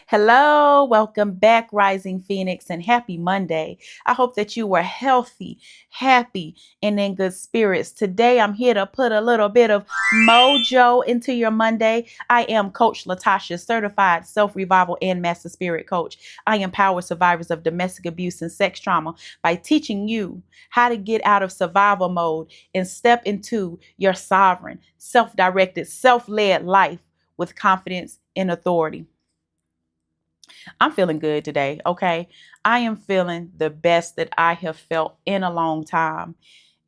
Hello, welcome back, Rising Phoenix, and happy Monday. I hope that you were healthy, happy, and in good spirits. Today, I'm here to put a little bit of mojo into your Monday. I am Coach Latasha, certified self revival and master spirit coach. I empower survivors of domestic abuse and sex trauma by teaching you how to get out of survival mode and step into your sovereign, self directed, self led life with confidence and authority. I'm feeling good today, okay? I am feeling the best that I have felt in a long time.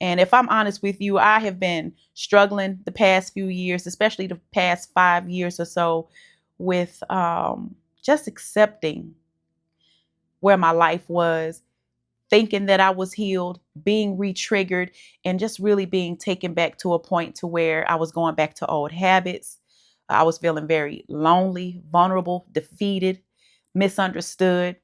And if I'm honest with you, I have been struggling the past few years, especially the past 5 years or so, with just accepting where my life was, thinking that I was healed, being re-triggered, and just really being taken back to a point to where I was going back to old habits. I was feeling very lonely, vulnerable, defeated, misunderstood,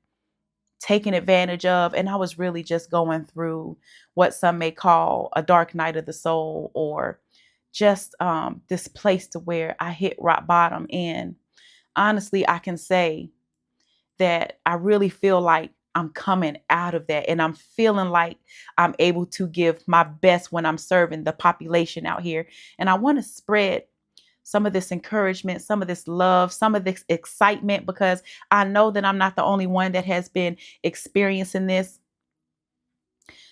taken advantage of, and I was really just going through what some may call a dark night of the soul, or just this place to where I hit rock bottom. And honestly, I can say that I really feel like I'm coming out of that, and I'm feeling like I'm able to give my best when I'm serving the population out here. And I want to spread some of this encouragement, some of this love, some of this excitement, because I know that I'm not the only one that has been experiencing this.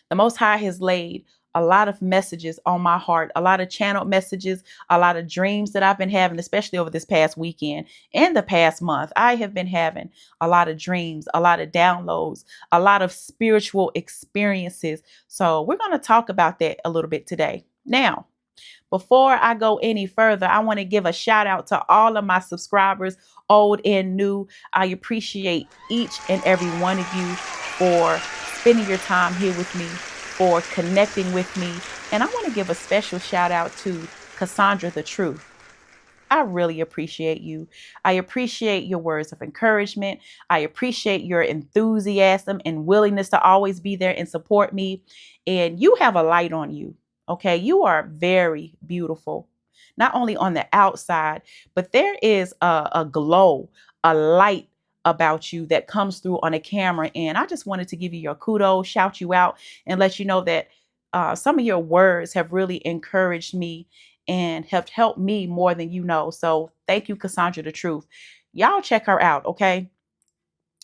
The Most High has laid a lot of messages on my heart, a lot of channeled messages, a lot of dreams that I've been having, especially over this past weekend and the past month. I have been having a lot of dreams, a lot of downloads, a lot of spiritual experiences. So we're going to talk about that a little bit today. Now, before I go any further, I want to give a shout out to all of my subscribers, old and new. I appreciate each and every one of you for spending your time here with me, for connecting with me. And I want to give a special shout out to Cassandra the Truth. I really appreciate you. I appreciate your words of encouragement. I appreciate your enthusiasm and willingness to always be there and support me. And you have a light on you. Okay. You are very beautiful, not only on the outside, but there is a glow, a light about you that comes through on a camera. And I just wanted to give you your kudos, shout you out, and let you know that some of your words have really encouraged me and have helped me more than you know. So thank you, Cassandra the Truth. Y'all check her out, okay?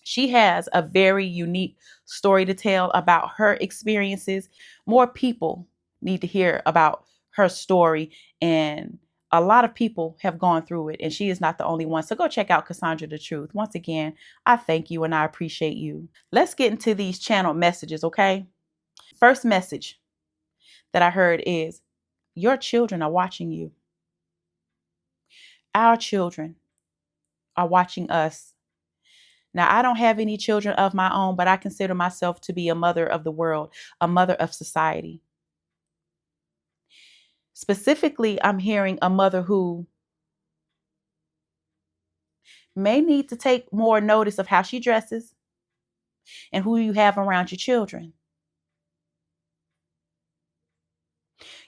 She has a very unique story to tell about her experiences. More people need to hear about her story, and a lot of people have gone through it, and she is not the only one. So go check out Cassandra the Truth. Once again, I thank you and I appreciate you. Let's get into these channel messages, okay? First message that I heard is your children are watching you. Our children are watching us. Now, I don't have any children of my own, but I consider myself to be a mother of the world, a mother of society. Specifically, I'm hearing a mother who may need to take more notice of how she dresses and who you have around your children.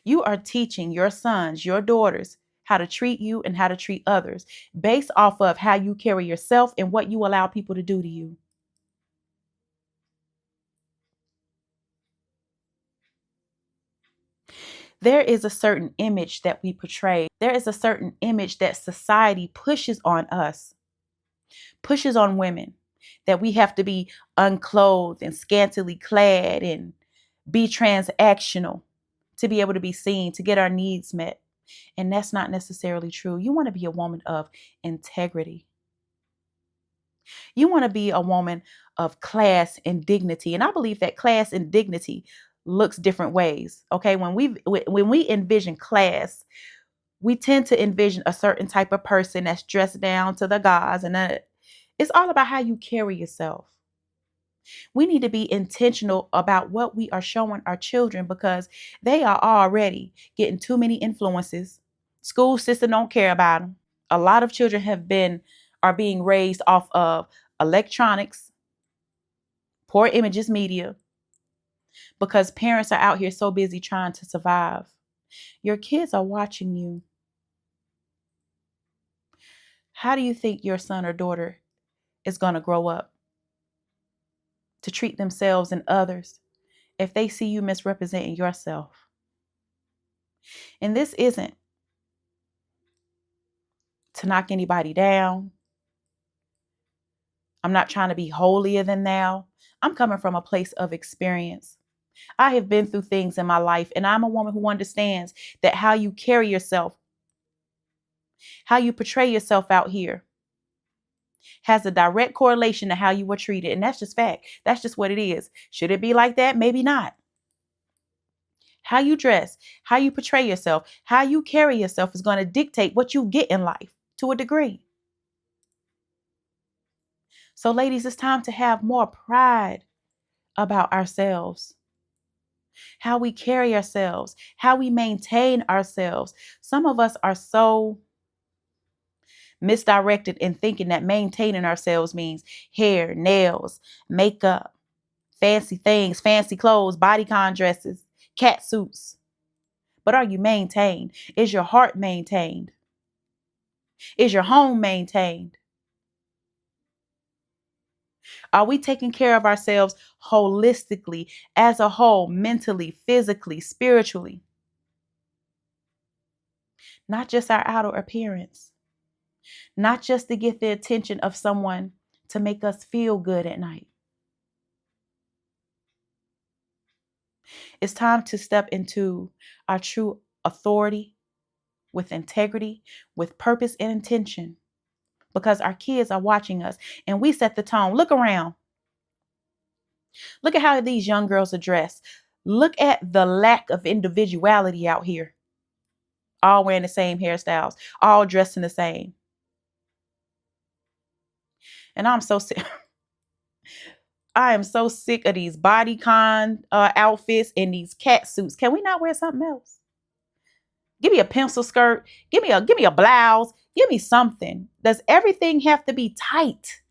You are teaching your sons, your daughters, how to treat you and how to treat others based off of how you carry yourself and what you allow people to do to you. There is a certain image that we portray. There is a certain image that society pushes on us, pushes on women, that we have to be unclothed and scantily clad and be transactional to be able to be seen, to get our needs met. And that's not necessarily true. You want to be a woman of integrity. You want to be a woman of class and dignity. And I believe that class and dignity looks different ways. Okay. When we envision class, we tend to envision a certain type of person that's dressed down to the gods, and it's all about how you carry yourself. We need to be intentional about what we are showing our children, because they are already getting too many influences. School system don't care about them. A lot of children are being raised off of electronics, poor images media, because parents are out here so busy trying to survive. Your kids are watching you. How do you think your son or daughter is going to grow up to treat themselves and others if they see you misrepresenting yourself. And this isn't to knock anybody down. I'm not trying to be holier than thou. I'm coming from a place of experience. I have been through things in my life, and I'm a woman who understands that how you carry yourself, how you portray yourself out here, has a direct correlation to how you were treated. And that's just fact. That's just what it is. Should it be like that? Maybe not. How you dress, how you portray yourself, how you carry yourself is going to dictate what you get in life to a degree. So, ladies, it's time to have more pride about ourselves, how we carry ourselves, how we maintain ourselves. Some of us are so misdirected in thinking that maintaining ourselves means hair, nails, makeup, fancy things, fancy clothes, bodycon dresses, cat suits. But are you maintained? Is your heart maintained? Is your home maintained? Are we taking care of ourselves holistically, as a whole, mentally, physically, spiritually? Not just our outer appearance, not just to get the attention of someone to make us feel good at night. It's time to step into our true authority with integrity, with purpose and intention, because our kids are watching us and we set the tone. Look around. Look at how these young girls are dressed. Look at the lack of individuality out here. All wearing the same hairstyles, all dressed in the same. And I'm so sick. I am so sick of these bodycon outfits and these cat suits. Can we not wear something else? Give me a pencil skirt. Give me a blouse. Give me something. Does everything have to be tight?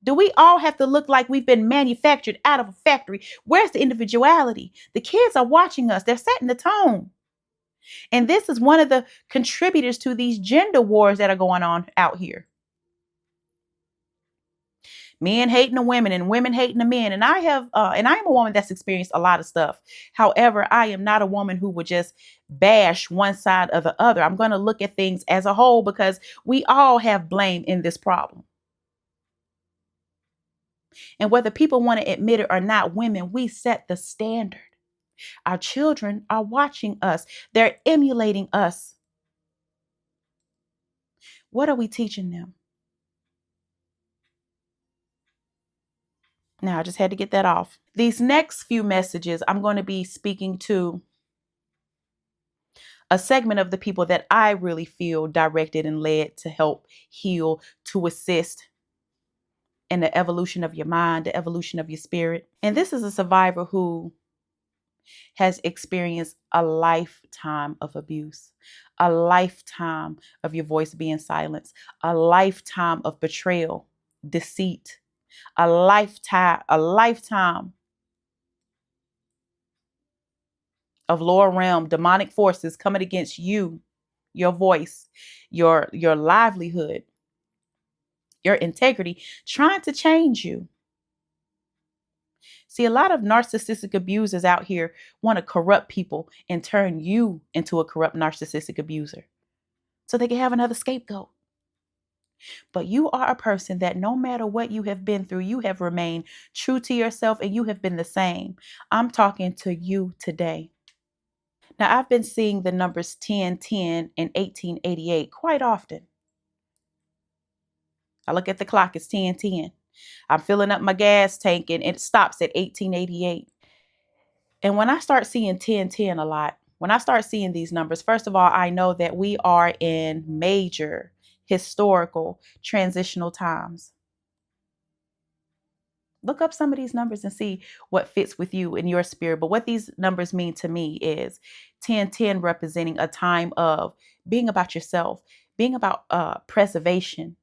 Do we all have to look like we've been manufactured out of a factory? Where's the individuality? The kids are watching us. They're setting the tone. And this is one of the contributors to these gender wars that are going on out here. Men hating the women and women hating the men. And I am a woman that's experienced a lot of stuff. However, I am not a woman who would just bash one side or the other. I'm going to look at things as a whole because we all have blame in this problem. And whether people want to admit it or not, women, we set the standard. Our children are watching us. They're emulating us. What are we teaching them? Now, I just had to get that off. These next few messages, I'm going to be speaking to a segment of the people that I really feel directed and led to help heal, to assist in the evolution of your mind, the evolution of your spirit. And this is a survivor who has experienced a lifetime of abuse, a lifetime of your voice being silenced, a lifetime of betrayal, deceit, a lifetime of lower realm demonic forces coming against you, your voice, your livelihood, your integrity, trying to change you. See, a lot of narcissistic abusers out here want to corrupt people and turn you into a corrupt narcissistic abuser so they can have another scapegoat. But you are a person that no matter what you have been through, you have remained true to yourself and you have been the same. I'm talking to you today. Now, I've been seeing the numbers 1010 and 1888 quite often. I look at the clock, it's 1010. I'm filling up my gas tank and it stops at 1888. And when I start seeing 1010 a lot, when I start seeing these numbers, first of all, I know that we are in major historical transitional times. Look up some of these numbers and see what fits with you in your spirit. But what these numbers mean to me is 1010 representing a time of being about yourself, being about preservation.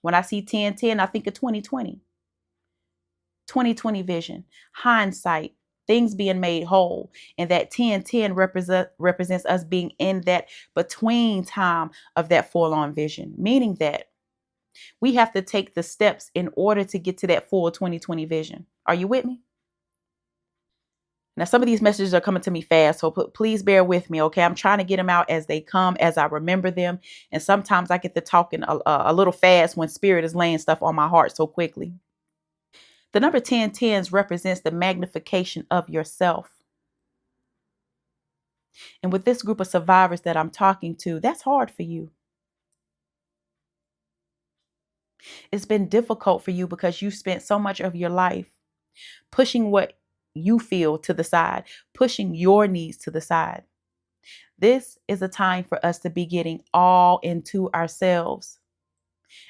When I see 1010, I think of 2020 vision, hindsight, things being made whole. And that 1010 represents us being in that between time of that forlorn vision, meaning that We have to take the steps in order to get to that full 2020 vision. Are you with me? Now, some of these messages are coming to me fast, so please bear with me, okay? I'm trying to get them out as they come, as I remember them. And sometimes I get to talking a little fast when Spirit is laying stuff on my heart so quickly. The number 1010s represents the magnification of yourself. And with this group of survivors that I'm talking to, that's hard for you. It's been difficult for you because you spent so much of your life pushing what you feel to the side, pushing your needs to the side. This is a time for us to be getting all into ourselves.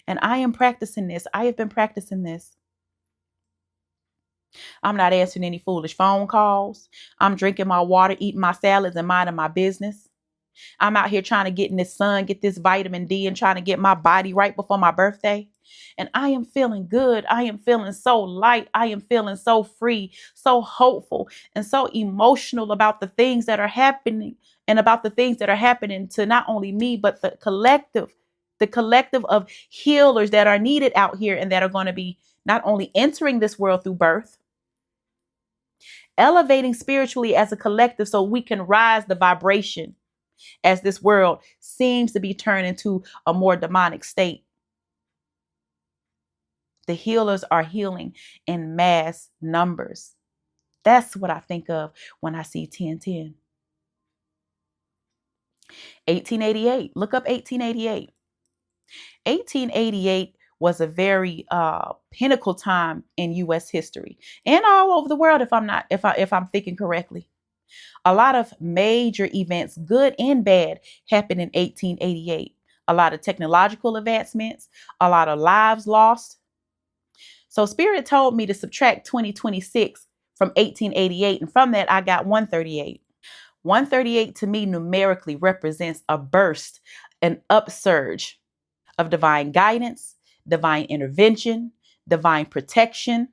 And I am practicing this. I have been practicing this. I'm not answering any foolish phone calls. I'm drinking my water, eating my salads, and minding my business. I'm out here trying to get in this sun, get this vitamin D, and trying to get my body right before my birthday. And I am feeling good. I am feeling so light. I am feeling so free, so hopeful, and so emotional about the things that are happening and about the things that are happening to not only me, but the collective of healers that are needed out here and that are going to be not only entering this world through birth, elevating spiritually as a collective so we can rise the vibration as this world seems to be turned into a more demonic state. The healers are healing in mass numbers. That's what I think of when I see 1010. 1888. Look up 1888. 1888 was a very pinnacle time in U.S. history and all over the world. If I'm thinking correctly, a lot of major events, good and bad, happened in 1888. A lot of technological advancements, a lot of lives lost. So Spirit told me to subtract 2026 from 1888, and from that I got 138. 138 to me numerically represents a burst, an upsurge of divine guidance, divine intervention, divine protection,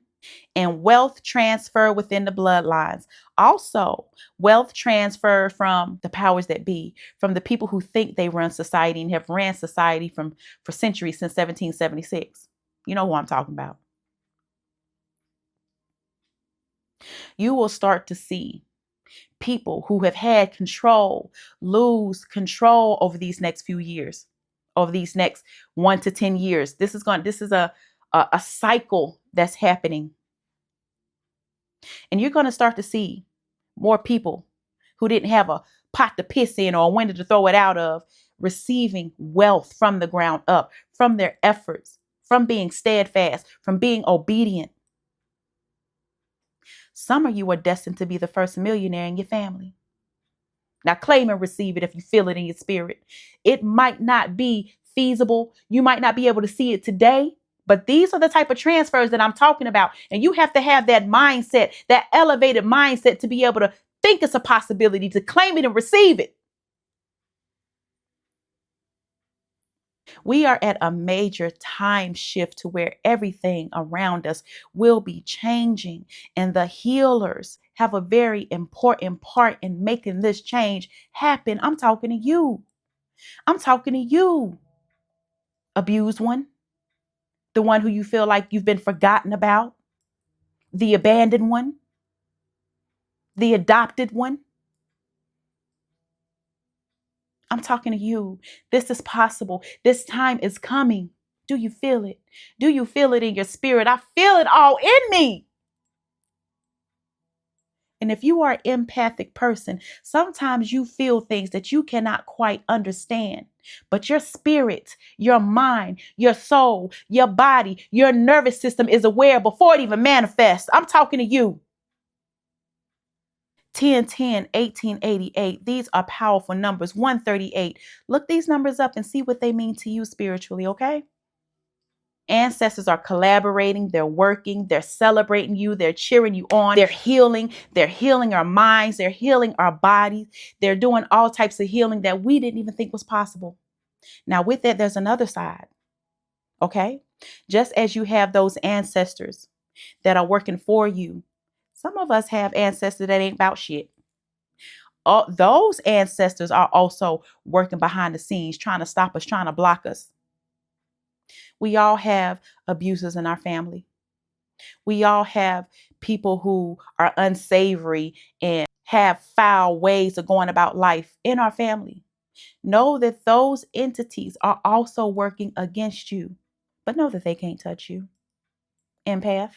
and wealth transfer within the bloodlines. Also, wealth transfer from the powers that be, from the people who think they run society and have ran society for centuries since 1776. You know who I'm talking about. You will start to see people who have had control lose control over these next few years, over these next 1 to 10 years. This is a cycle that's happening. And you're going to start to see more people who didn't have a pot to piss in or a window to throw it out of receiving wealth from the ground up, from their efforts, from being steadfast, from being obedient. Some of you are destined to be the first millionaire in your family. Now claim and receive it if you feel it in your spirit. It might not be feasible. You might not be able to see it today, but these are the type of transfers that I'm talking about. And you have to have that mindset, that elevated mindset to be able to think it's a possibility, to claim it and receive it. We are at a major time shift to where everything around us will be changing. And the healers have a very important part in making this change happen. I'm talking to you. I'm talking to you, abused one, the one who you feel like you've been forgotten about, the abandoned one, the adopted one. I'm talking to you. This is possible. This time is coming. Do you feel it? Do you feel it in your spirit? I feel it all in me. And if you are an empathic person, sometimes you feel things that you cannot quite understand. But your spirit, your mind, your soul, your body, your nervous system is aware before it even manifests. I'm talking to you. 1010, 1888. These are powerful numbers. 138. Look these numbers up and see what they mean to you spiritually, okay? Ancestors are collaborating, they're working, they're celebrating you, they're cheering you on, they're healing our minds, they're healing our bodies, they're doing all types of healing that we didn't even think was possible. Now, with that, there's another side, okay? Just as you have those ancestors that are working for you, some of us have ancestors that ain't about shit. Those ancestors are also working behind the scenes, trying to stop us, trying to block us. We all have abusers in our family. We all have people who are unsavory and have foul ways of going about life in our family. Know that those entities are also working against you, but know that they can't touch you. Empath.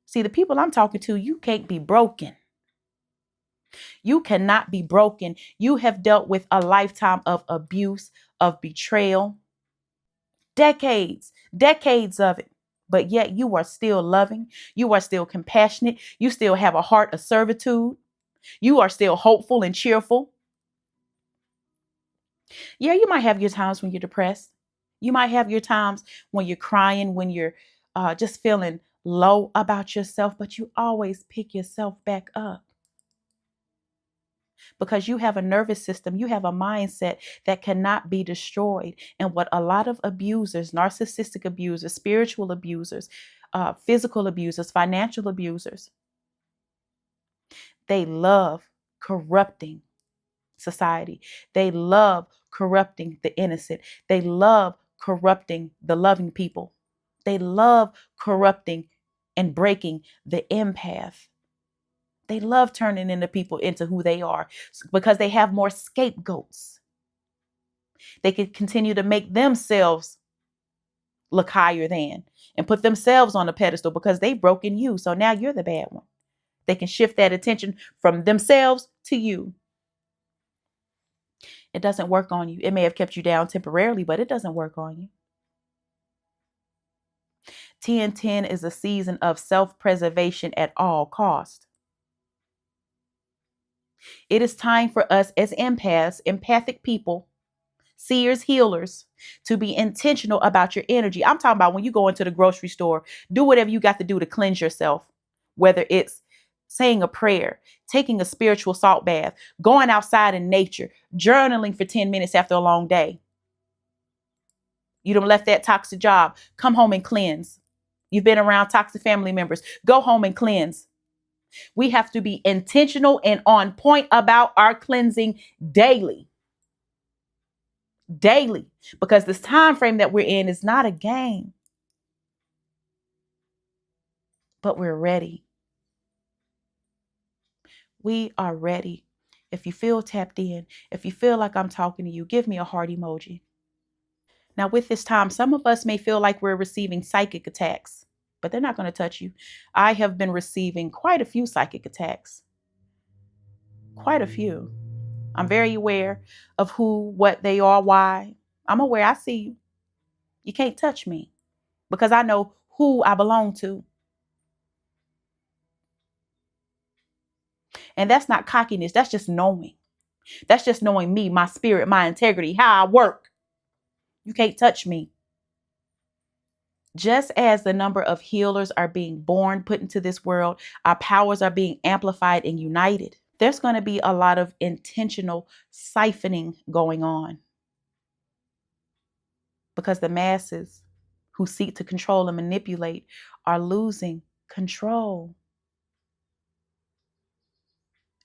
See, the people I'm talking to, you can't be broken. You cannot be broken. You have dealt with a lifetime of abuse, of betrayal, decades of it. But yet you are still loving. You are still compassionate. You still have a heart of servitude. You are still hopeful and cheerful. Yeah, you might have your times when you're depressed. You might have your times when you're crying, when you're just feeling low about yourself, but you always pick yourself back up because you have a nervous system, you have a mindset that cannot be destroyed. And what a lot of abusers, narcissistic abusers, spiritual abusers, physical abusers, financial abusers, they love corrupting society. They love corrupting the innocent. They love corrupting the loving people. They love corrupting and breaking the empath. They love turning into people into who they are because they have more scapegoats. They can continue to make themselves look higher than and put themselves on a pedestal because they've broken you. So now you're the bad one. They can shift that attention from themselves to you. It doesn't work on you. It may have kept you down temporarily, but it doesn't work on you. 1010 is a season of self-preservation at all cost. It is time for us as empaths, empathic people, seers, healers, to be intentional about your energy. I'm talking about when you go into the grocery store, do whatever you got to do to cleanse yourself, whether it's saying a prayer, taking a spiritual salt bath, going outside in nature, journaling for 10 minutes after a long day. You done left that toxic job, come home and cleanse. You've been around toxic family members, go home and cleanse. We have to be intentional and on point about our cleansing daily. Daily, because this time frame that we're in is not a game, but we're ready. We are ready. If you feel tapped in, if you feel like I'm talking to you, give me a heart emoji. Now, with this time, some of us may feel like we're receiving psychic attacks, but they're not going to touch you. I have been receiving quite a few psychic attacks. Quite a few. I'm very aware of who, what they are, why. I'm aware. I see you. You can't touch me because I know who I belong to. And that's not cockiness. That's just knowing. That's just knowing me, my spirit, my integrity, how I work. You can't touch me. Just as the number of healers are being born, put into this world, our powers are being amplified and united. There's going to be a lot of intentional siphoning going on because the masses who seek to control and manipulate are losing control.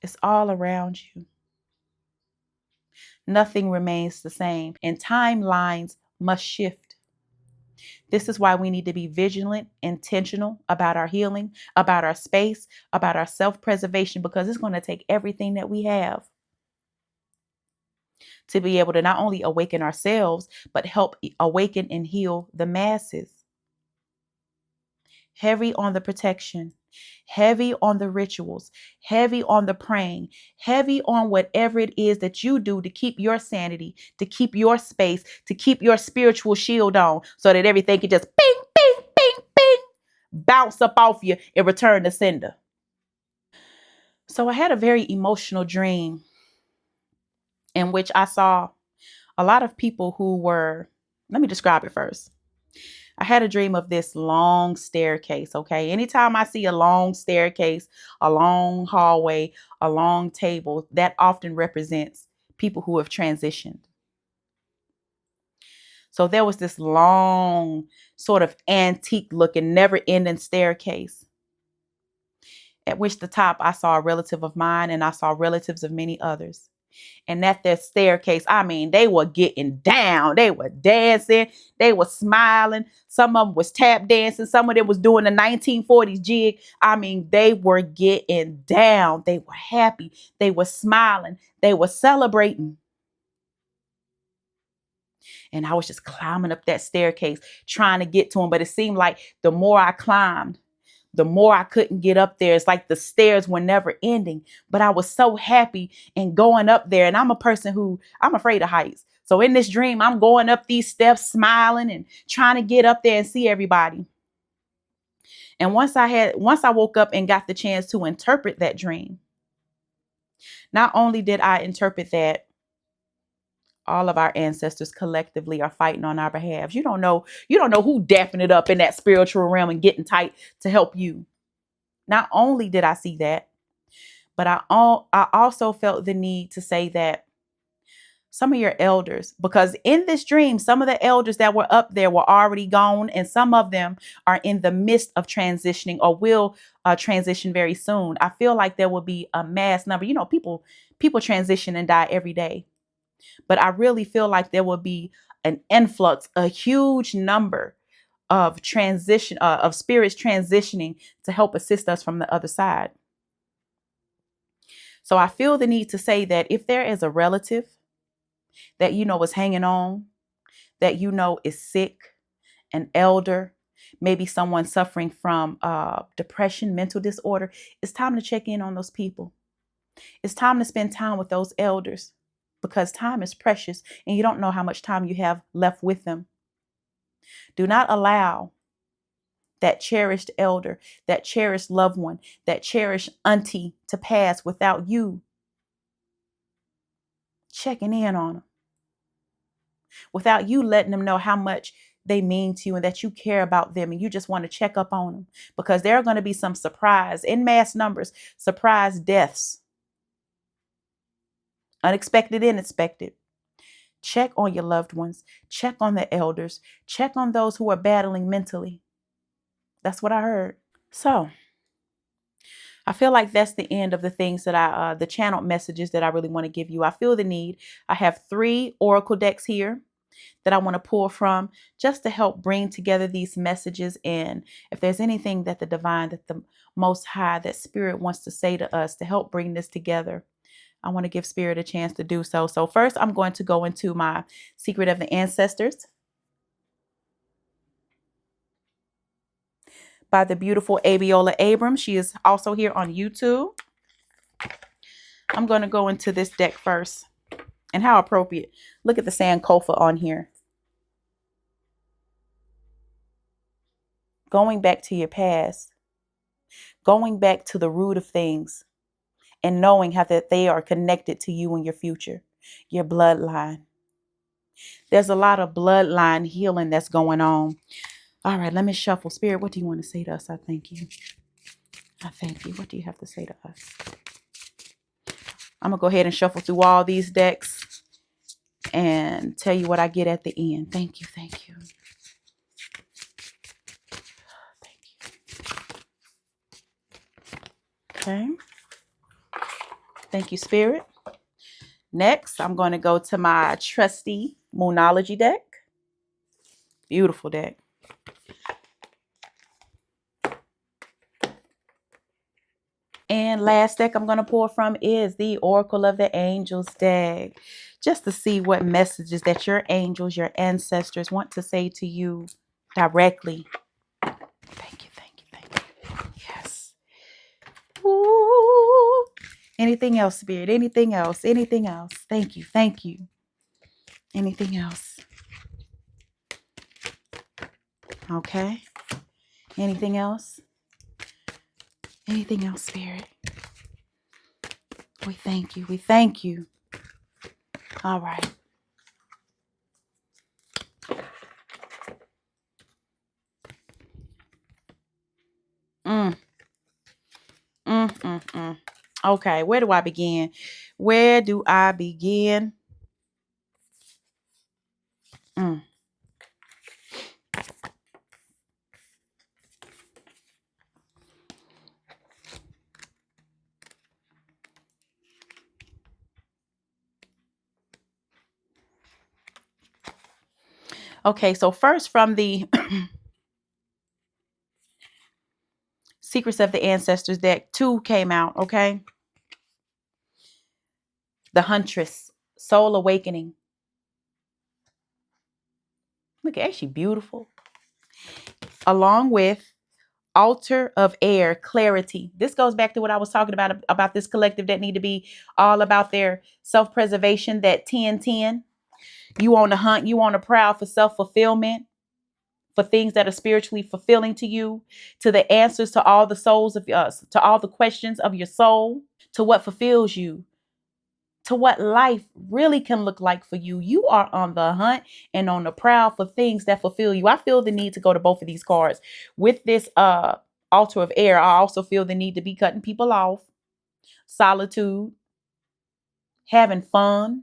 It's all around you. Nothing remains the same, and timelines must shift. This is why we need to be vigilant, intentional about our healing, about our space, about our self-preservation, because it's going to take everything that we have to be able to not only awaken ourselves, but help awaken and heal the masses. Heavy on the protection, heavy on the rituals, heavy on the praying, heavy on whatever it is that you do to keep your sanity, to keep your space, to keep your spiritual shield on so that everything can just bing, bing, bing, bing, bounce up off you and return to sender. So I had a very emotional dream in which I saw a lot of people who were, let me describe it first. I had a dream of this long staircase. Okay. Anytime I see a long staircase, a long hallway, a long table, that often represents people who have transitioned. So there was this long, sort of antique looking, never ending staircase, at which the top I saw a relative of mine and I saw relatives of many others. And at their staircase, I mean, they were getting down. They were dancing. They were smiling. Some of them was tap dancing. Some of them was doing the 1940s jig. I mean, they were getting down. They were happy. They were smiling. They were celebrating. And I was just climbing up that staircase trying to get to them. But it seemed like the more I climbed, the more I couldn't get up there. It's like the stairs were never ending. But I was so happy and going up there. And I'm a person who I'm afraid of heights. So in this dream, I'm going up these steps, smiling and trying to get up there and see everybody. And once I woke up and got the chance to interpret that dream, not only did I interpret that all of our ancestors collectively are fighting on our behalf. You don't know who dapping it up in that spiritual realm and getting tight to help you. Not only did I see that, but I also felt the need to say that some of your elders, because in this dream, some of the elders that were up there were already gone, and some of them are in the midst of transitioning or will transition very soon. I feel like there will be a mass number. People transition and die every day. But I really feel like there will be an influx, a huge number of of spirits transitioning to help assist us from the other side. So I feel the need to say that if there is a relative that is hanging on, that is sick, an elder, maybe someone suffering from depression, mental disorder, it's time to check in on those people. It's time to spend time with those elders, because time is precious and you don't know how much time you have left with them. Do not allow that cherished elder, that cherished loved one, that cherished auntie to pass without you checking in on them, without you letting them know how much they mean to you and that you care about them and you just want to check up on them, because there are going to be some surprise in mass numbers, surprise deaths, unexpected, unexpected. Check on your loved ones. Check on the elders. Check on those who are battling mentally. That's what I heard. So I feel like that's the end of the things that the channeled messages that I really want to give you. I feel the need. I have 3 oracle decks here that I want to pull from just to help bring together these messages. And if there's anything that the divine, that the most high, that spirit wants to say to us to help bring this together, I want to give spirit a chance to do so. So first, I'm going to go into my Secret of the Ancestors by the beautiful Abiola Abrams. She is also here on YouTube. I'm going to go into this deck first. And how appropriate. Look at the Sankofa on here. Going back to your past. Going back to the root of things. And knowing how that they are connected to you and your future. Your bloodline. There's a lot of bloodline healing that's going on. All right, let me shuffle. Spirit, what do you want to say to us? I thank you. I thank you. What do you have to say to us? I'm going to go ahead and shuffle through all these decks and tell you what I get at the end. Thank you. Thank you. Thank you. Okay. Thank you, Spirit. Next, I'm going to go to my trusty Moonology deck. Beautiful deck. And last deck I'm going to pull from is the Oracle of the Angels deck. Just to see what messages that your angels, your ancestors want to say to you directly. Thank you, thank you, thank you. Yes. Ooh. Anything else, Spirit? Anything else? Anything else? Thank you, thank you. Anything else? Okay. Anything else? Anything else, Spirit? We thank you. We thank you. All right. Okay, where do I begin? Where do I begin? Okay, so first from the Secrets of the Ancestors deck, 2 came out, okay? The Huntress, Soul Awakening. Look, ain't she beautiful? Along with Altar of Air, Clarity. This goes back to what I was talking about this collective that need to be all about their self-preservation, that 10-10. You on the hunt, you on the prowl for self-fulfillment, for things that are spiritually fulfilling to you, to the answers to all the souls of us, to all the questions of your soul, to what fulfills you, to what life really can look like for you. You are on the hunt and on the prowl for things that fulfill you. I feel the need to go to both of these cards. With this Altar of Air, I also feel the need to be cutting people off, solitude, having fun.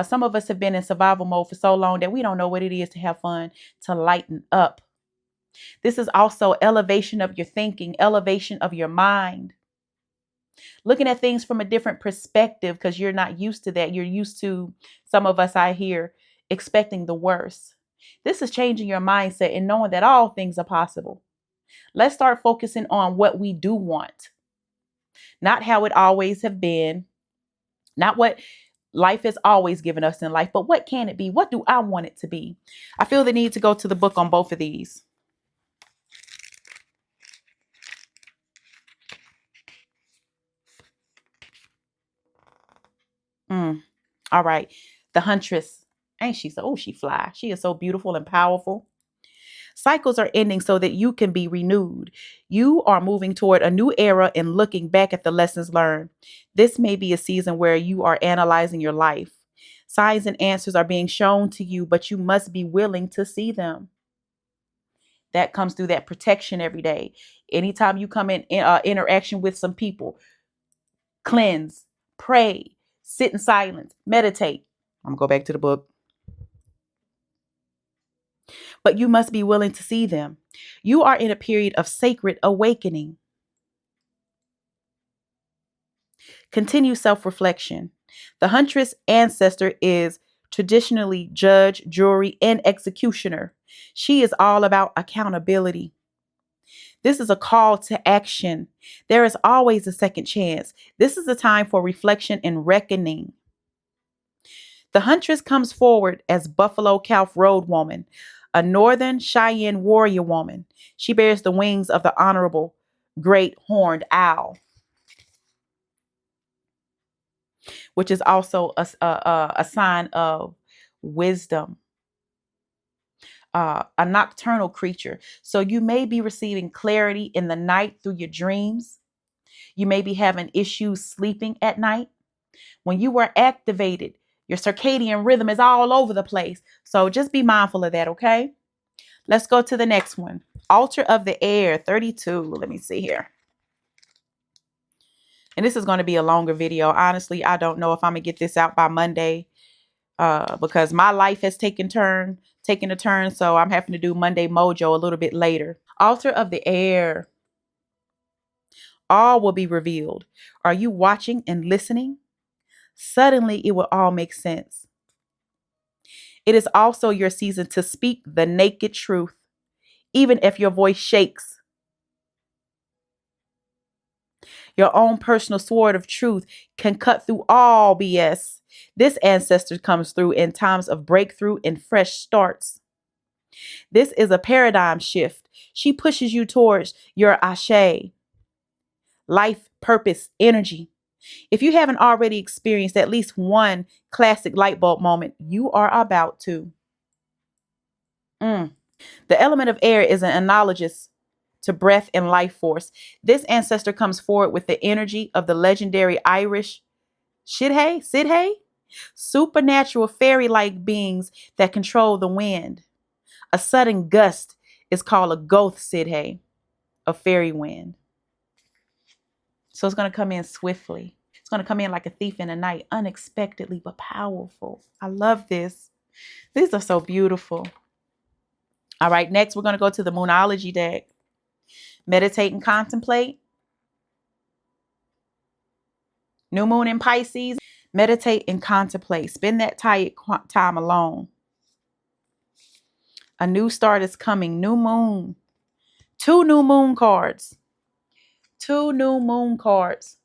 Some of us have been in survival mode for so long that we don't know what it is to have fun, to lighten up. This is also elevation of your thinking, elevation of your mind, looking at things from a different perspective because you're not used to that. You're used to, some of us I hear, expecting the worst. This is changing your mindset and knowing that all things are possible. Let's start focusing on what we do want, not how it always have been, not what life has always given us in life, but what can it be? What do I want it to be? I feel the need to go to the book on both of these. All right. The Huntress. Ain't she so? Oh, she fly. She is so beautiful and powerful. Cycles are ending so that you can be renewed. You are moving toward a new era and looking back at the lessons learned. This may be a season where you are analyzing your life. Signs and answers are being shown to you, but you must be willing to see them. That comes through that protection every day. Anytime you come in interaction with some people, cleanse, pray, sit in silence, meditate. I'm gonna go back to the book. But you must be willing to see them. You are in a period of sacred awakening. Continue self reflection. The huntress ancestor is traditionally judge, jury, and executioner. She is all about accountability. This is a call to action. There is always a second chance. This is a time for reflection and reckoning. The huntress comes forward as Buffalo Calf Road woman, a northern Cheyenne warrior woman. She bears the wings of the honorable great horned owl, which is also a sign of wisdom, a nocturnal creature. So you may be receiving clarity in the night through your dreams. You may be having issues sleeping at night. When you were activated, your circadian rhythm is all over the place. So just be mindful of that, okay? Let's go to the next one. Altar of the Air, 32. Let me see here. And this is going to be a longer video. Honestly, I don't know if I'm going to get this out by Monday because my life has taken a turn. So I'm having to do Monday Mojo a little bit later. Altar of the Air. All will be revealed. Are you watching and listening? Suddenly, it will all make sense. It is also your season to speak the naked truth, even if your voice shakes. Your own personal sword of truth can cut through all BS. This ancestor comes through in times of breakthrough and fresh starts. This is a paradigm shift. She pushes you towards your ashe, life, purpose, energy. If you haven't already experienced at least one classic light bulb moment, you are about to. The element of air is an analogous to breath and life force. This ancestor comes forward with the energy of the legendary Irish Sidhe, supernatural fairy-like beings that control the wind. A sudden gust is called a Goth Sidhe, a fairy wind. So it's going to come in swiftly. It's going to come in like a thief in the night, unexpectedly but powerful. I love this. These are so beautiful. All right, next we're going to go to the Moonology deck. Meditate and contemplate. New moon in Pisces. Meditate and contemplate. Spend that tired time alone. A new start is coming. New moon. Two new moon cards. Two new moon cards,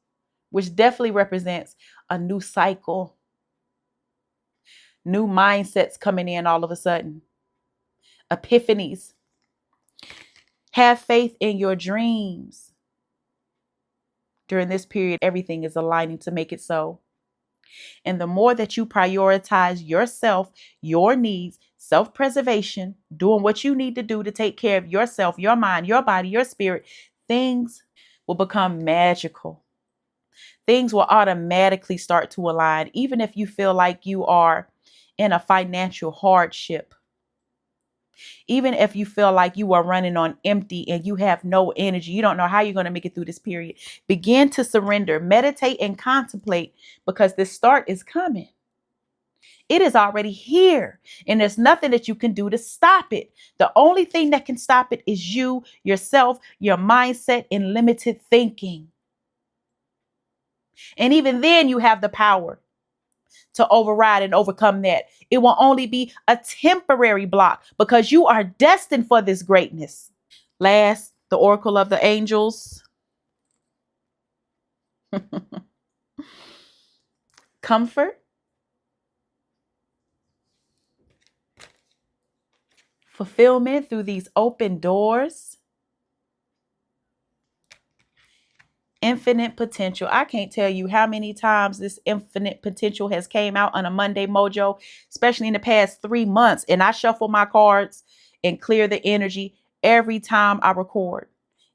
which definitely represents a new cycle. New mindsets coming in all of a sudden. Epiphanies. Have faith in your dreams. During this period, everything is aligning to make it so. And the more that you prioritize yourself, your needs, self-preservation, doing what you need to do to take care of yourself, your mind, your body, your spirit, things will become magical. Things will automatically start to align, even if you feel like you are in a financial hardship. Even if you feel like you are running on empty and you have no energy, you don't know how you're going to make it through this period. Begin to surrender, meditate, and contemplate, because this start is coming. It is already here, and there's nothing that you can do to stop it. The only thing that can stop it is you, yourself, your mindset, and limited thinking. And even then, you have the power to override and overcome that. It will only be a temporary block because you are destined for this greatness. Last, the Oracle of the Angels. Comfort, fulfillment through these open doors, infinite potential. I can't tell you how many times this infinite potential has came out on a Monday Mojo, especially in the past 3 months. And I shuffle my cards and clear the energy every time I record.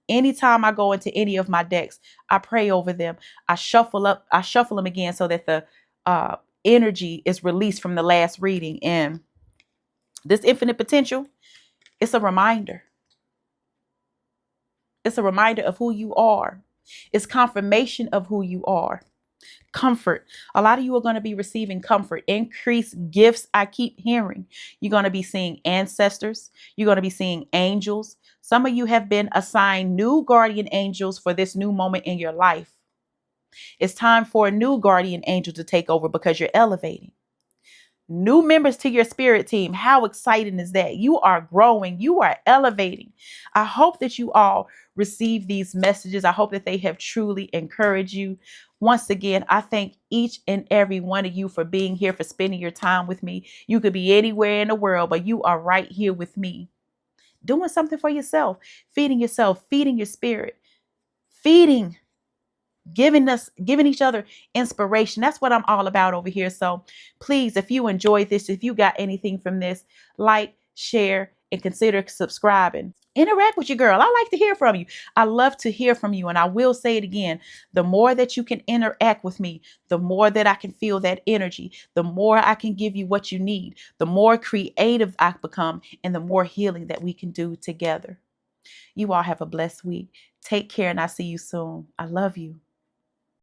Anytime I go into any of my decks, I pray over them. I shuffle them again so that the energy is released from the last reading. And this infinite potential, it's a reminder. It's a reminder of who you are. It's confirmation of who you are. Comfort. A lot of you are going to be receiving comfort. Increased gifts. I keep hearing. You're going to be seeing ancestors. You're going to be seeing angels. Some of you have been assigned new guardian angels for this new moment in your life. It's time for a new guardian angel to take over because you're elevating. New members to your spirit team. How exciting is that? You are growing. You are elevating. I hope that you all receive these messages. I hope that they have truly encouraged you. Once again, I thank each and every one of you for being here, for spending your time with me. You could be anywhere in the world, but you are right here with me, doing something for yourself, feeding your spirit, feeding, giving each other inspiration. That's what I'm all about over here. So please, if you enjoyed this, if you got anything from this, like, share, and consider subscribing. Interact with your girl. I like to hear from you. I love to hear from you. And I will say it again, the more that you can interact with me, the more that I can feel that energy, the more I can give you what you need, the more creative I become, and the more healing that we can do together. You all have a blessed week. Take care, and I'll see you soon. I love you.